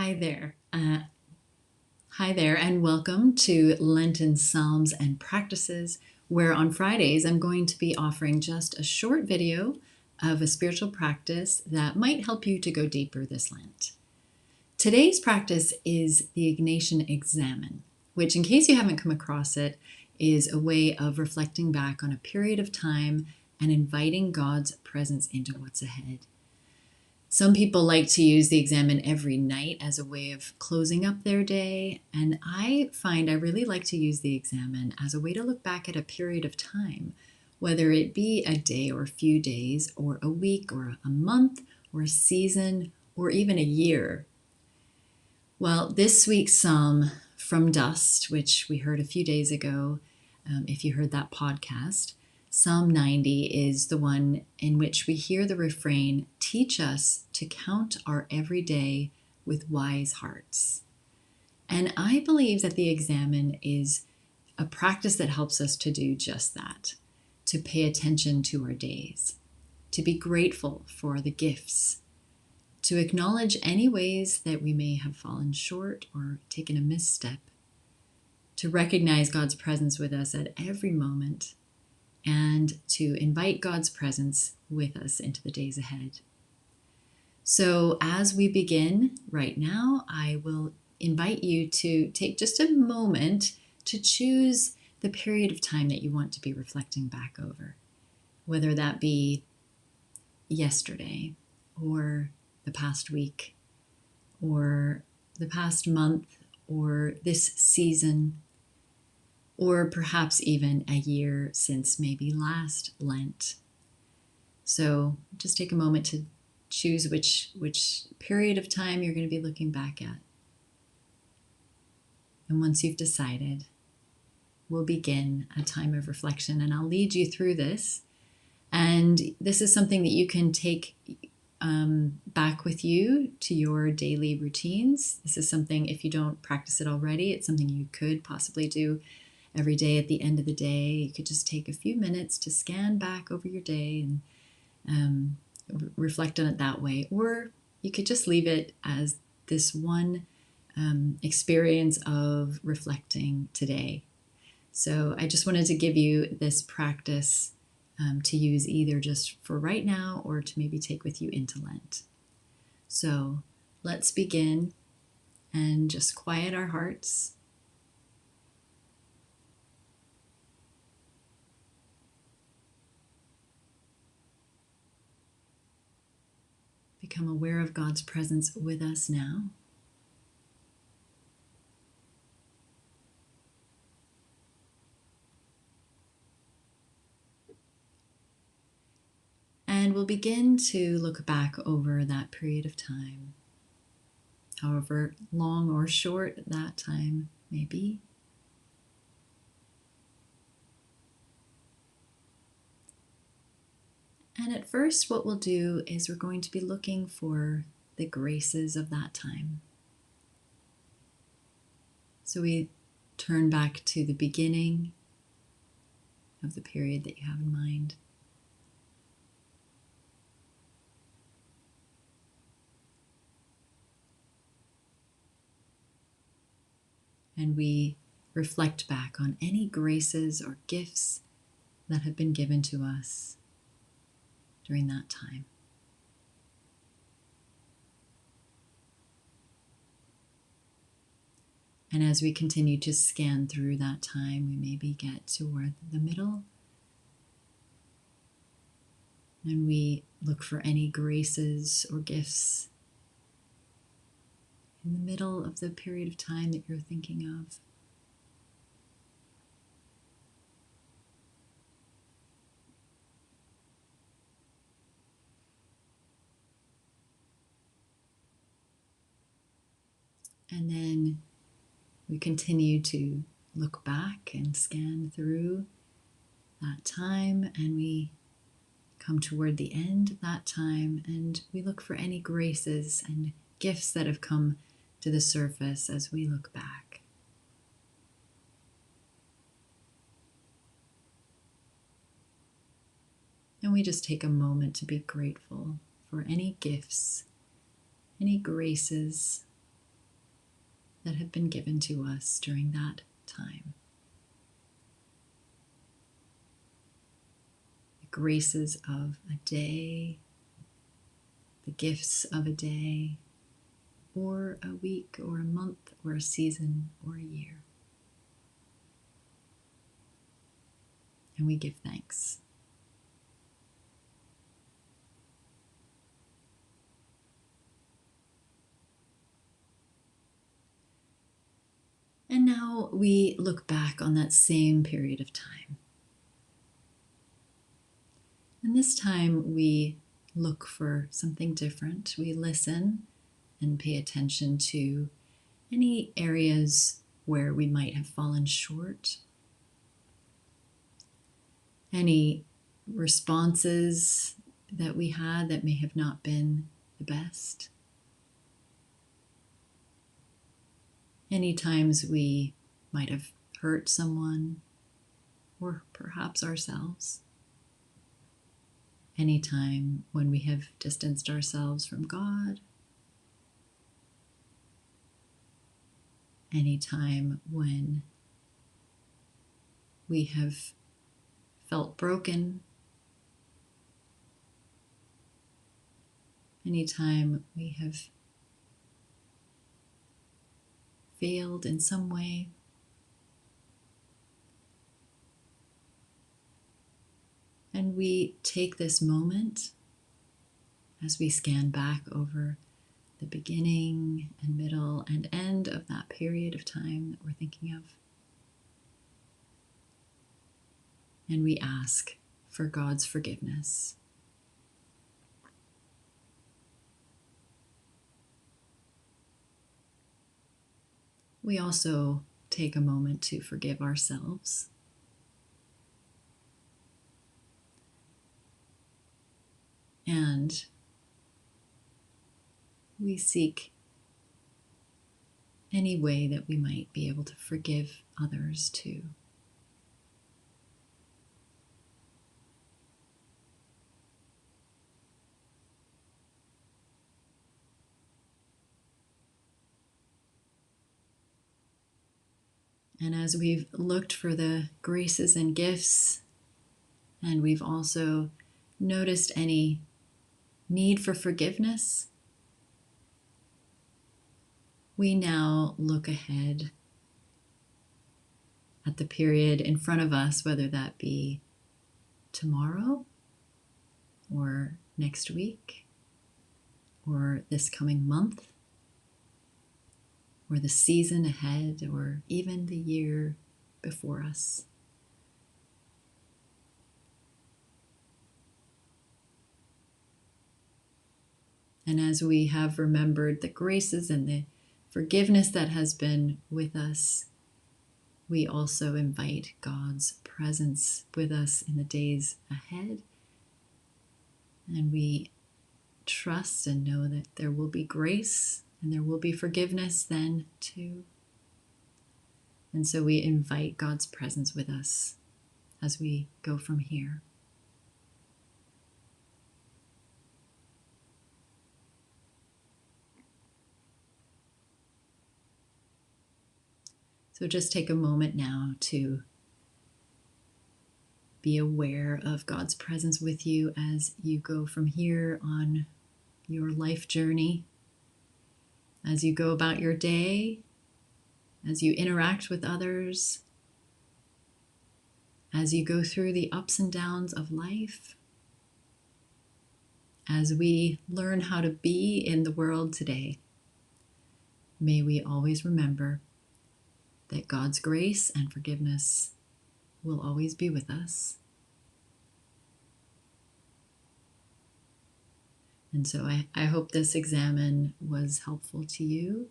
Hi there. Hi there, and welcome to Lenten Psalms and Practices, where on Fridays I'm going to be offering just a short video of a spiritual practice that might help you to go deeper this Lent. Today's practice is the Ignatian Examen, which, in case you haven't come across it, is a way of reflecting back on a period of time and inviting God's presence into what's ahead. Some people like to use the Examen every night as a way of closing up their day, and I find I really like to use the Examen as a way to look back at a period of time, whether it be a day or a few days, or a week, or a month, or a season, or even a year. Well, this week's psalm from Dust, which we heard a few days ago, if you heard that podcast, Psalm 90 is the one in which we hear the refrain, "Teach us to count our everyday with wise hearts." And I believe that the Examen is a practice that helps us to do just that, to pay attention to our days, to be grateful for the gifts, to acknowledge any ways that we may have fallen short or taken a misstep, to recognize God's presence with us at every moment, and to invite God's presence with us into the days ahead. So as we begin right now, I will invite you to take just a moment to choose the period of time that you want to be reflecting back over, whether that be yesterday or the past week or the past month or this season, or perhaps even a year since maybe last Lent. So just take a moment to choose which period of time you're going to be looking back at. And once you've decided, we'll begin a time of reflection, and I'll lead you through this. And this is something that you can take back with you to your daily routines. This is something, if you don't practice it already, it's something you could possibly do every day at the end of the day. You could just take a few minutes to scan back over your day and reflect on it that way. Or you could just leave it as this one experience of reflecting today. So I just wanted to give you this practice to use either just for right now or to maybe take with you into Lent. So let's begin and just quiet our hearts. Become aware of God's presence with us now. And we'll begin to look back over that period of time, however long or short that time may be. And at first, what we'll do is we're going to be looking for the graces of that time. So we turn back to the beginning of the period that you have in mind. And we reflect back on any graces or gifts that have been given to us during that time. And as we continue to scan through that time, we maybe get toward the middle, and we look for any graces or gifts in the middle of the period of time that you're thinking of. And then we continue to look back and scan through that time, and we come toward the end of that time, and we look for any graces and gifts that have come to the surface as we look back. And we just take a moment to be grateful for any gifts, any graces that have been given to us during that time. The graces of a day, the gifts of a day, or a week, or a month, or a season, or a year. And we give thanks. And now we look back on that same period of time. And this time we look for something different. We listen and pay attention to any areas where we might have fallen short, any responses that we had that may have not been the best, any times we might have hurt someone or perhaps ourselves, any time when we have distanced ourselves from God, any time when we have felt broken, any time we have failed in some way. And we take this moment as we scan back over the beginning and middle and end of that period of time that we're thinking of. And we ask for God's forgiveness. We also take a moment to forgive ourselves. And we seek any way that we might be able to forgive others too. And as we've looked for the graces and gifts, and we've also noticed any need for forgiveness, we now look ahead at the period in front of us, whether that be tomorrow or next week or this coming month or the season ahead or even the year before us. And as we have remembered the graces and the forgiveness that has been with us, we also invite God's presence with us in the days ahead. And we trust and know that there will be grace and there will be forgiveness then too. And so we invite God's presence with us as we go from here. So just take a moment now to be aware of God's presence with you as you go from here on your life journey, as you go about your day, as you interact with others, as you go through the ups and downs of life, as we learn how to be in the world today. May we always remember that God's grace and forgiveness will always be with us. And so I hope this examen was helpful to you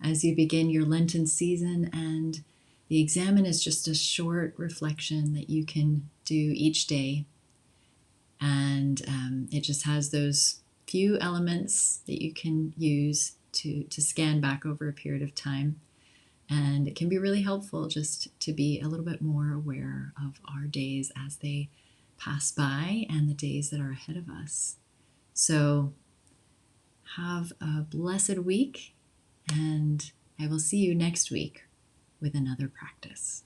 as you begin your Lenten season. And the examen is just a short reflection that you can do each day. And it just has those few elements that you can use to scan back over a period of time. And it can be really helpful just to be a little bit more aware of our days as they pass by and the days that are ahead of us. So have a blessed week, and I will see you next week with another practice.